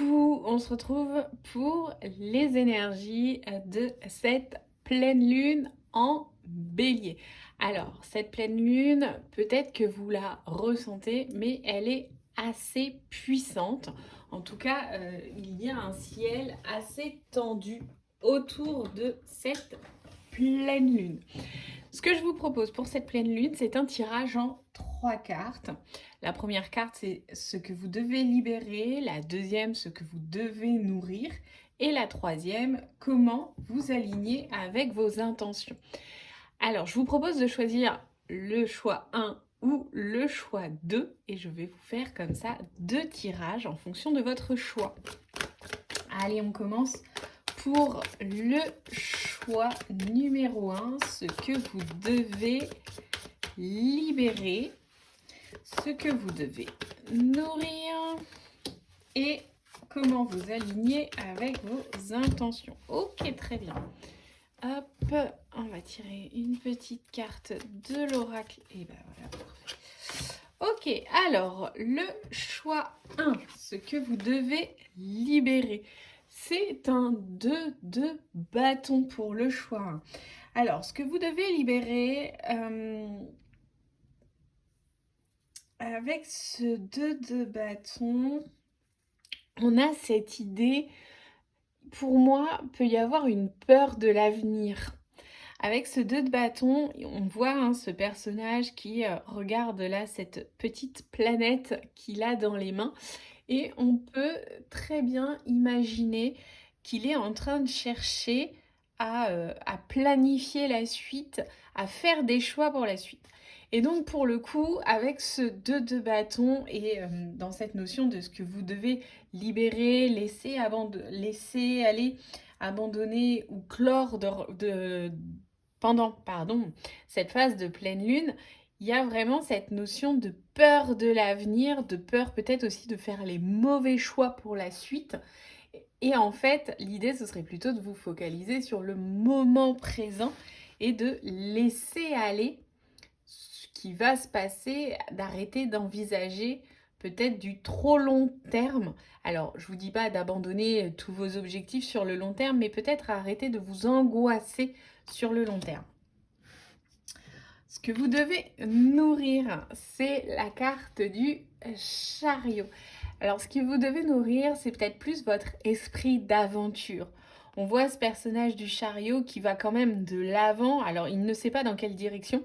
Coucou, on se retrouve pour les énergies de cette pleine lune en bélier. Alors, cette pleine lune, peut-être que vous la ressentez, mais elle est assez puissante. En tout cas, il y a un ciel assez tendu autour de cette pleine lune. Ce que je vous propose pour cette pleine lune, c'est un tirage en 3 cartes. La première carte, c'est ce que vous devez libérer. La deuxième, ce que vous devez nourrir. Et la troisième, comment vous aligner avec vos intentions. Alors, je vous propose de choisir le choix 1 ou le choix 2. Et je vais vous faire comme ça 2 tirages en fonction de votre choix. Allez, on commence pour le choix numéro 1, ce que vous devez libérer, ce que vous devez nourrir et comment vous aligner avec vos intentions. Ok, très bien. Hop, on va tirer une petite carte de l'oracle. Et ben voilà, parfait. Ok, alors le choix 1, ce que vous devez libérer. C'est un 2 de bâton pour le choix 1. Alors, ce que vous devez libérer avec ce 2 de bâton, on a cette idée, pour moi, peut y avoir une peur de l'avenir. Avec ce 2 de bâton, on voit ce personnage qui regarde là cette petite planète qu'il a dans les mains. Et on peut très bien imaginer qu'il est en train de chercher à planifier la suite, à faire des choix pour la suite. Et donc pour le coup, avec ce 2 de bâton et dans cette notion de ce que vous devez libérer, laisser aller, abandonner ou clore pendant cette phase de pleine lune, il y a vraiment cette notion de peur de l'avenir, de peur peut-être aussi de faire les mauvais choix pour la suite. Et en fait, l'idée, ce serait plutôt de vous focaliser sur le moment présent et de laisser aller ce qui va se passer, d'arrêter d'envisager peut-être du trop long terme. Alors, je ne vous dis pas d'abandonner tous vos objectifs sur le long terme, mais peut-être arrêter de vous angoisser sur le long terme. Ce que vous devez nourrir, c'est la carte du chariot. Alors, ce que vous devez nourrir, c'est peut-être plus votre esprit d'aventure. On voit ce personnage du chariot qui va quand même de l'avant. Alors, il ne sait pas dans quelle direction.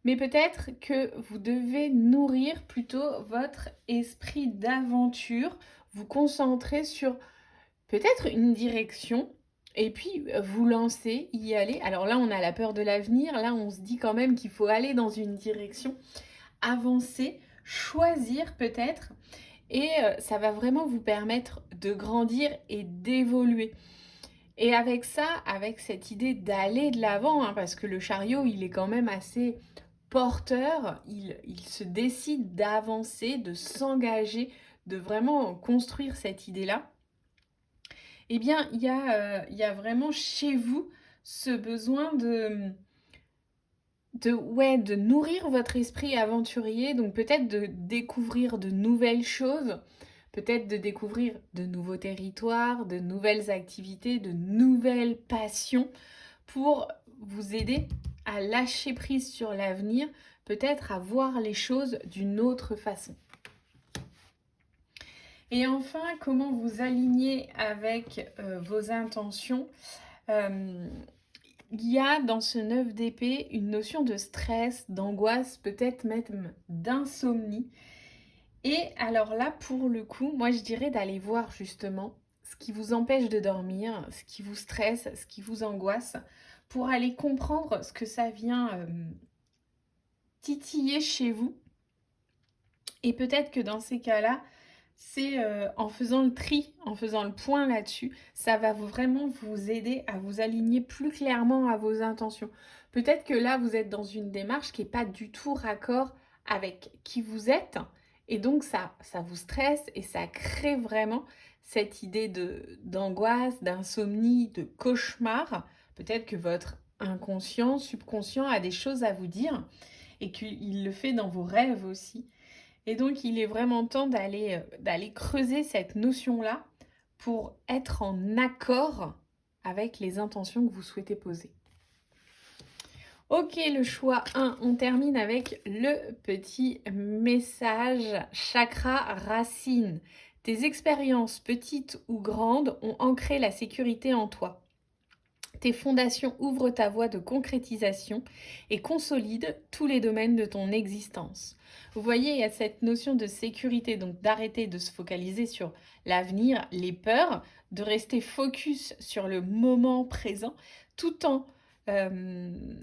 Mais peut-être que vous devez nourrir plutôt votre esprit d'aventure. Vous concentrer sur peut-être une direction. Et puis, vous lancer, y aller. Alors là, on a la peur de l'avenir. Là, on se dit quand même qu'il faut aller dans une direction, avancer, choisir peut-être. Et ça va vraiment vous permettre de grandir et d'évoluer. Et avec ça, avec cette idée d'aller de l'avant, parce que le chariot, il est quand même assez porteur. Il se décide d'avancer, de s'engager, de vraiment construire cette idée-là. Eh bien, il y a vraiment chez vous ce besoin de nourrir votre esprit aventurier, donc peut-être de découvrir de nouvelles choses, peut-être de découvrir de nouveaux territoires, de nouvelles activités, de nouvelles passions pour vous aider à lâcher prise sur l'avenir, peut-être à voir les choses d'une autre façon. Et enfin, comment vous aligner avec vos intentions. Il y a dans ce 9 d'épée une notion de stress, d'angoisse, peut-être même d'insomnie. Et alors là, pour le coup, moi je dirais d'aller voir justement ce qui vous empêche de dormir, ce qui vous stresse, ce qui vous angoisse, pour aller comprendre ce que ça vient titiller chez vous. Et peut-être que dans ces cas-là, c'est en faisant le tri, en faisant le point là-dessus, ça va vraiment vous aider à vous aligner plus clairement à vos intentions. Peut-être que là, vous êtes dans une démarche qui n'est pas du tout raccord avec qui vous êtes, et donc ça vous stresse et ça crée vraiment cette idée d'angoisse, d'insomnie, de cauchemar. Peut-être que votre inconscient, subconscient a des choses à vous dire et qu'il le fait dans vos rêves aussi. Et donc, il est vraiment temps d'aller creuser cette notion-là pour être en accord avec les intentions que vous souhaitez poser. Ok, le choix 1, on termine avec le petit message chakra racine. Tes expériences, petites ou grandes, ont ancré la sécurité en toi. Tes fondations ouvrent ta voie de concrétisation et consolident tous les domaines de ton existence. Vous voyez, il y a cette notion de sécurité, donc d'arrêter de se focaliser sur l'avenir, les peurs, de rester focus sur le moment présent, tout en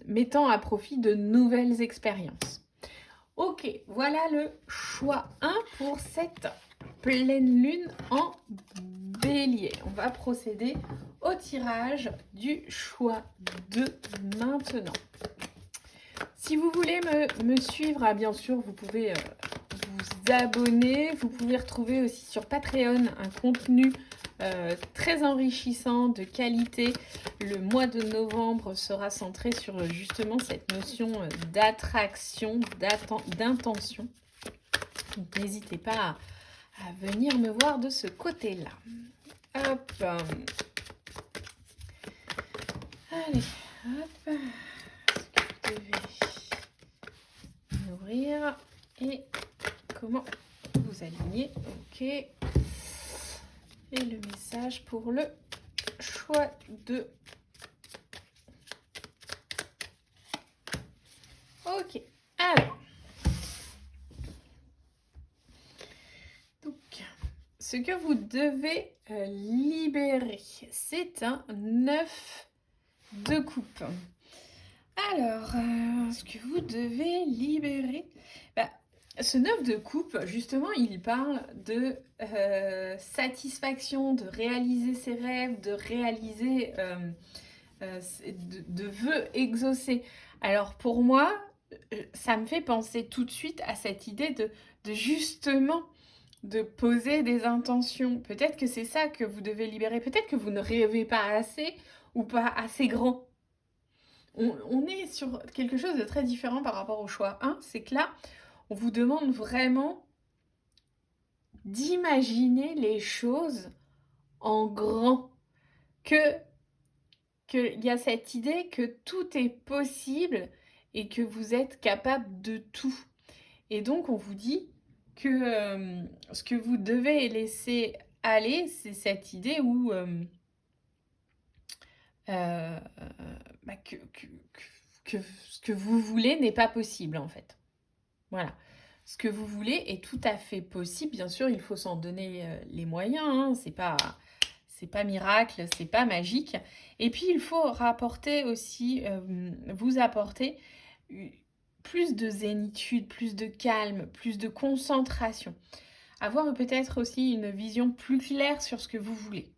mettant à profit de nouvelles expériences. Ok, voilà le choix 1 pour cette pleine lune en bélier. On va procéder au tirage du choix 2 maintenant. Si vous voulez me suivre, bien sûr, vous pouvez vous abonner. Vous pouvez retrouver aussi sur Patreon un contenu très enrichissant, de qualité. Le mois de novembre sera centré sur justement cette notion d'attraction, d'intention. Donc n'hésitez pas à venir me voir de ce côté-là. Hop. Allez, hop. Vous devez ouvrir et comment vous aligner. Ok. Et le message pour le choix 2. Ok. Alors. Donc, ce que vous devez libérer, c'est un 9 de coupe. Alors, ce que vous devez libérer, ce 9 de coupe, justement, il parle de satisfaction, de réaliser ses rêves, de réaliser de vœux exaucés. Alors, pour moi, ça me fait penser tout de suite à cette idée de justement de poser des intentions. Peut-être que c'est ça que vous devez libérer. Peut-être que vous ne rêvez pas assez ou pas assez grand. On est sur quelque chose de très différent par rapport au choix 1. C'est que là, on vous demande vraiment d'imaginer les choses en grand. Qu'il y a cette idée que tout est possible et que vous êtes capable de tout. Et donc, on vous dit que ce que vous devez laisser aller, c'est cette idée où que ce que vous voulez n'est pas possible, en fait. Voilà. Ce que vous voulez est tout à fait possible. Bien sûr, il faut s'en donner les moyens. Hein. C'est pas miracle, c'est pas magique. Et puis, il faut rapporter aussi, vous apporter plus de zénitude, plus de calme, plus de concentration. Avoir peut-être aussi une vision plus claire sur ce que vous voulez.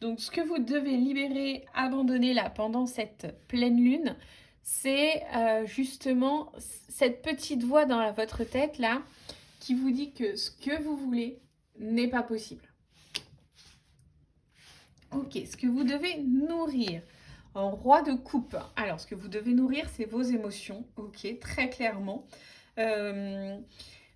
Donc, ce que vous devez libérer, abandonner là pendant cette pleine lune, c'est justement cette petite voix dans votre tête là qui vous dit que ce que vous voulez n'est pas possible. Ok, ce que vous devez nourrir en roi de coupe. Alors, ce que vous devez nourrir, c'est vos émotions, ok, très clairement.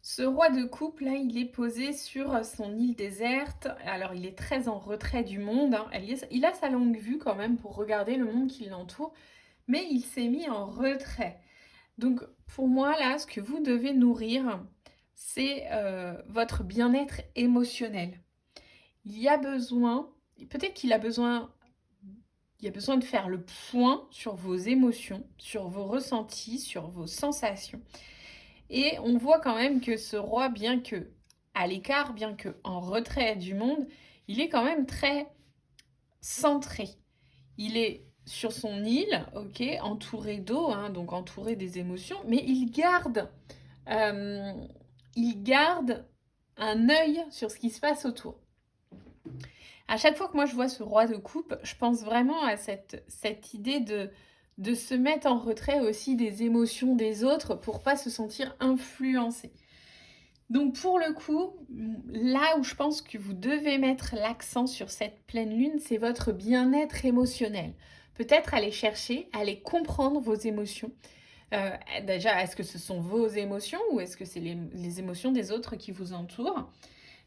Ce roi de coupe, là, il est posé sur son île déserte. Alors, il est très en retrait du monde. Hein. Il a sa longue vue quand même pour regarder le monde qui l'entoure. Mais il s'est mis en retrait. Donc, pour moi, là, ce que vous devez nourrir, c'est votre bien-être émotionnel. Il y a besoin, peut-être qu'il a besoin, il y a besoin de faire le point sur vos émotions, sur vos ressentis, sur vos sensations. Et on voit quand même que ce roi, bien que à l'écart, bien que en retrait du monde, il est quand même très centré. Il est sur son île, ok, entouré d'eau, hein, donc entouré des émotions, mais il garde un œil sur ce qui se passe autour. À chaque fois que moi je vois ce roi de coupe, je pense vraiment à cette idée de se mettre en retrait aussi des émotions des autres pour pas se sentir influencé. Donc pour le coup, là où je pense que vous devez mettre l'accent sur cette pleine lune, c'est votre bien-être émotionnel. Peut-être aller chercher, aller comprendre vos émotions. Déjà, est-ce que ce sont vos émotions ou est-ce que c'est les émotions des autres qui vous entourent ?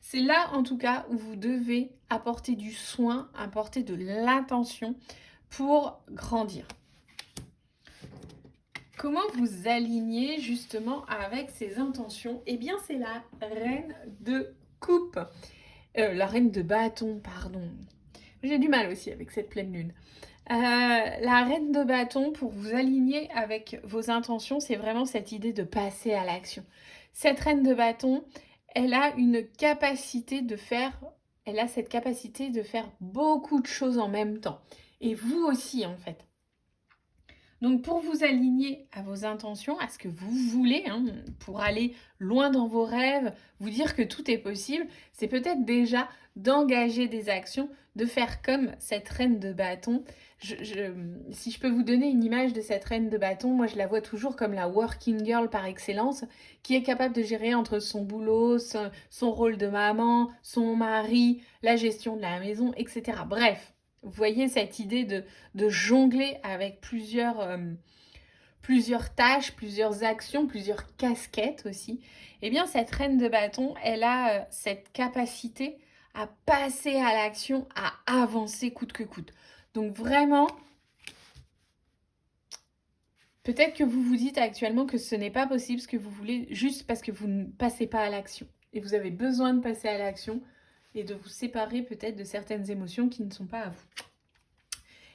C'est là, en tout cas, où vous devez apporter du soin, apporter de l'attention pour grandir. Comment vous aligner justement avec ces intentions? Eh bien, c'est la reine de coupe. La reine de bâton, pardon. J'ai du mal aussi avec cette pleine lune. La reine de bâton, pour vous aligner avec vos intentions, c'est vraiment cette idée de passer à l'action. Cette reine de bâton, elle a cette capacité de faire beaucoup de choses en même temps. Et vous aussi, en fait. Donc pour vous aligner à vos intentions, à ce que vous voulez, pour aller loin dans vos rêves, vous dire que tout est possible, c'est peut-être déjà d'engager des actions, de faire comme cette reine de bâton. Si je peux vous donner une image de cette reine de bâton, moi je la vois toujours comme la working girl par excellence, qui est capable de gérer entre son boulot, son rôle de maman, son mari, la gestion de la maison, etc. Bref, vous voyez cette idée de jongler avec plusieurs tâches, plusieurs actions, plusieurs casquettes aussi. Eh bien, cette reine de bâton, elle a cette capacité à passer à l'action, à avancer coûte que coûte. Donc vraiment, peut-être que vous vous dites actuellement que ce n'est pas possible ce que vous voulez juste parce que vous ne passez pas à l'action. Et vous avez besoin de passer à l'action et de vous séparer peut-être de certaines émotions qui ne sont pas à vous.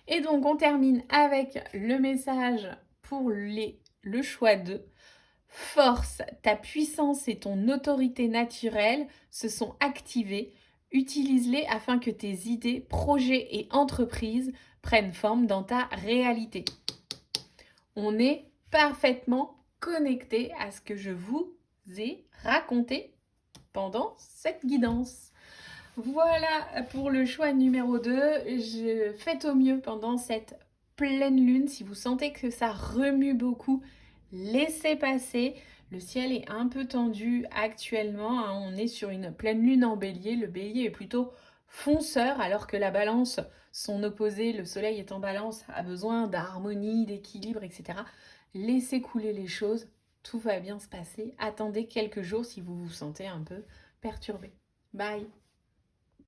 Et donc, on termine avec le message pour le choix de force, ta puissance et ton autorité naturelle se sont activées. Utilise-les afin que tes idées, projets et entreprises prennent forme dans ta réalité. On est parfaitement connecté à ce que je vous ai raconté pendant cette guidance. Voilà pour le choix numéro 2. Faites au mieux pendant cette pleine lune. Si vous sentez que ça remue beaucoup, laissez passer. Le ciel est un peu tendu actuellement. On est sur une pleine lune en bélier. Le bélier est plutôt fonceur alors que la balance, son opposé, le soleil est en balance, a besoin d'harmonie, d'équilibre, etc. Laissez couler les choses. Tout va bien se passer. Attendez quelques jours si vous vous sentez un peu perturbé. Bye!